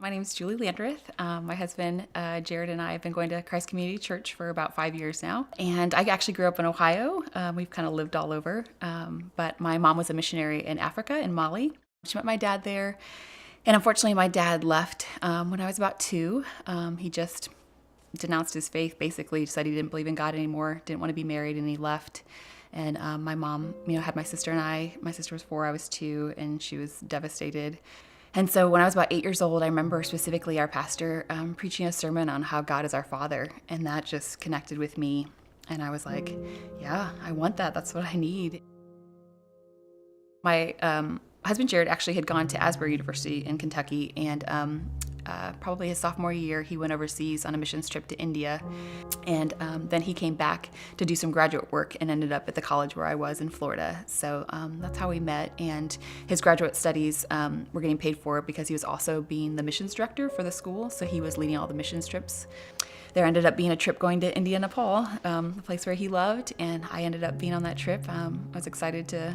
My name is Julie Landreth. My husband, Jared, and I have been going to Christ Community Church for about 5 years now. And I actually grew up in Ohio. We've kind of lived all over. But my mom was a missionary in Africa, in Mali. She met my dad there. And unfortunately, my dad left when I was about 2. He just denounced his faith, basically said he didn't believe in God anymore, didn't want to be married, and he left. And my mom, had my sister and I. My sister was 4, I was 2, and she was devastated. And so when I was about 8 years old, I remember specifically our pastor preaching a sermon on how God is our Father, and that just connected with me. And I was like, yeah, I want that. That's what I need. My husband, Jared, actually had gone to Asbury University in Kentucky, and probably his sophomore year, he went overseas on a missions trip to India. And then he came back to do some graduate work and ended up at the college where I was in Florida. So that's how we met. And his graduate studies were getting paid for because he was also being the missions director for the school. So he was leading all the missions trips. There ended up being a trip going to India, Nepal, the place where he loved. And I ended up being on that trip. I was excited to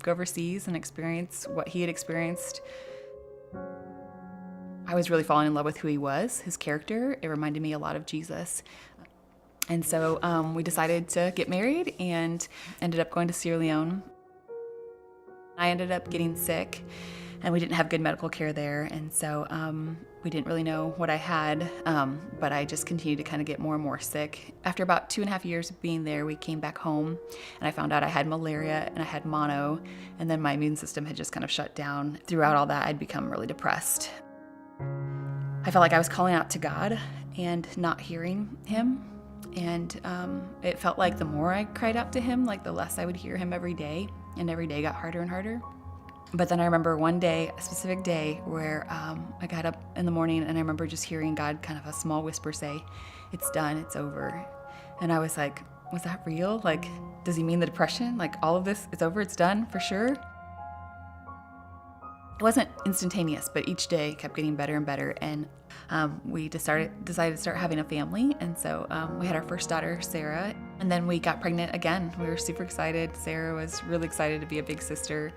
go overseas and experience what he had experienced. I was really falling in love with who he was, his character. It reminded me a lot of Jesus. And so we decided to get married and ended up going to Sierra Leone. I ended up getting sick, and we didn't have good medical care there. And so we didn't really know what I had, but I just continued to kind of get more and more sick. After about 2.5 years of being there, we came back home, and I found out I had malaria and I had mono, and then my immune system had just kind of shut down. Throughout all that, I'd become really depressed. I felt like I was calling out to God and not hearing him. And it felt like the more I cried out to him, like the less I would hear him every day. And every day got harder and harder. But then I remember one day, a specific day, where I got up in the morning and I remember just hearing God kind of a small whisper say, "It's done, it's over." And I was like, was that real? Like, does he mean the depression? Like, all of this, it's over, it's done, for sure? It wasn't instantaneous, but each day kept getting better and better. And we decided to start having a family. And so we had our first daughter, Sarah, and then we got pregnant again. We were super excited. Sarah was really excited to be a big sister.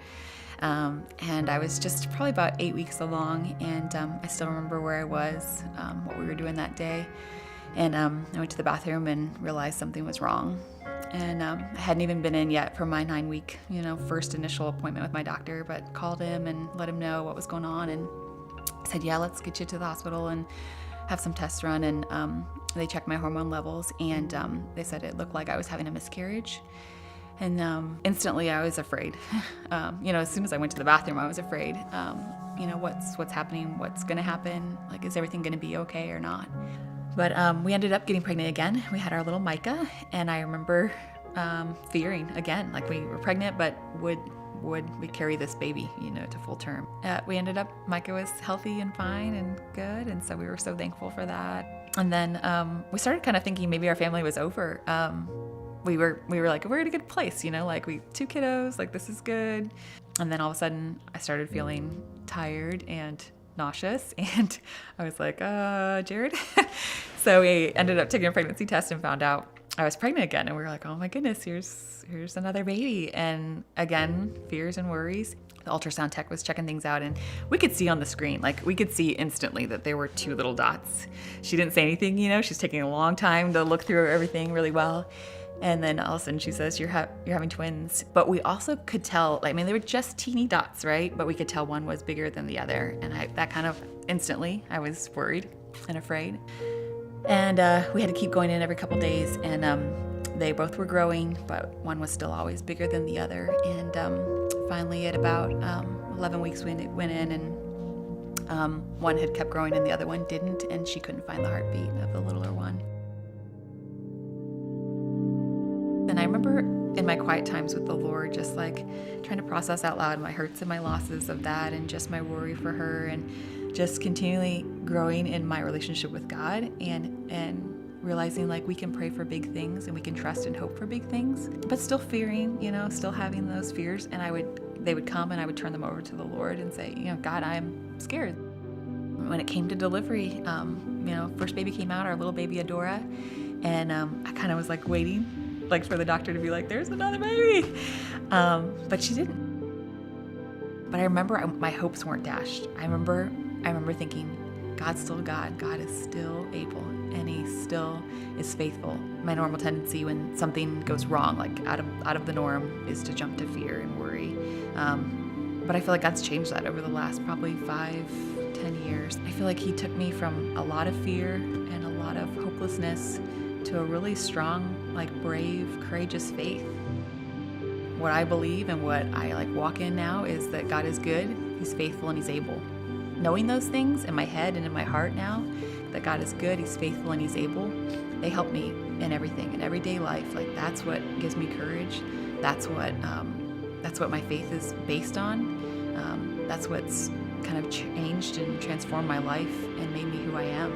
And I was just probably about 8 weeks along, and I still remember where I was, what we were doing that day. And I went to the bathroom and realized something was wrong. And I hadn't even been in yet for my 9-week, first initial appointment with my doctor, but called him and let him know what was going on, and said, yeah, let's get you to the hospital and have some tests run. And they checked my hormone levels, and they said it looked like I was having a miscarriage. And instantly I was afraid. As soon as I went to the bathroom, I was afraid. What's happening? What's going to happen? Like, is everything going to be okay or not? But we ended up getting pregnant again. We had our little Micah, and I remember fearing again, like we were pregnant, but would we carry this baby, to full term? We ended up, Micah was healthy and fine and good, and so we were so thankful for that. And then we started kind of thinking maybe our family was over. We were like, we're in a good place, like we 2 kiddos, like this is good. And then all of a sudden I started feeling tired and nauseous, and I was like, Jared. So we ended up taking a pregnancy test and found out I was pregnant again, and we were like, oh my goodness, here's another baby. And again, fears and worries. The ultrasound tech was checking things out, and we could see on the screen, like we could see instantly that there were 2 little dots. She didn't say anything, she's taking a long time to look through everything really well. And then all of a sudden she says, you're having twins. But we also could tell, they were just teeny dots, right? But we could tell one was bigger than the other. And that kind of instantly, I was worried and afraid. And we had to keep going in every couple days. And they both were growing, but one was still always bigger than the other. And finally at about 11 weeks we went in, and one had kept growing and the other one didn't. And she couldn't find the heartbeat of the littler one. And I remember in my quiet times with the Lord, just like trying to process out loud my hurts and my losses of that, and just my worry for her, and just continually growing in my relationship with God, and realizing like we can pray for big things and we can trust and hope for big things, but still fearing, still having those fears. And they would come and I would turn them over to the Lord and say, God, I'm scared. When it came to delivery, first baby came out, our little baby Adora, and I kind of was like waiting, like for the doctor to be like, there's another baby. But she didn't. But I remember my hopes weren't dashed. I remember thinking, God's still God. God is still able, and He still is faithful. My normal tendency when something goes wrong, like out of the norm, is to jump to fear and worry. But I feel like God's changed that over the last probably 5-10 years. I feel like He took me from a lot of fear and a lot of hopelessness to a really strong, like brave, courageous faith. What I believe and what I walk in now is that God is good, He's faithful, and He's able. Knowing those things in my head and in my heart now, that God is good, He's faithful, and He's able, they help me in everything, in everyday life. Like, that's what gives me courage. That's what my faith is based on. That's what's kind of changed and transformed my life and made me who I am.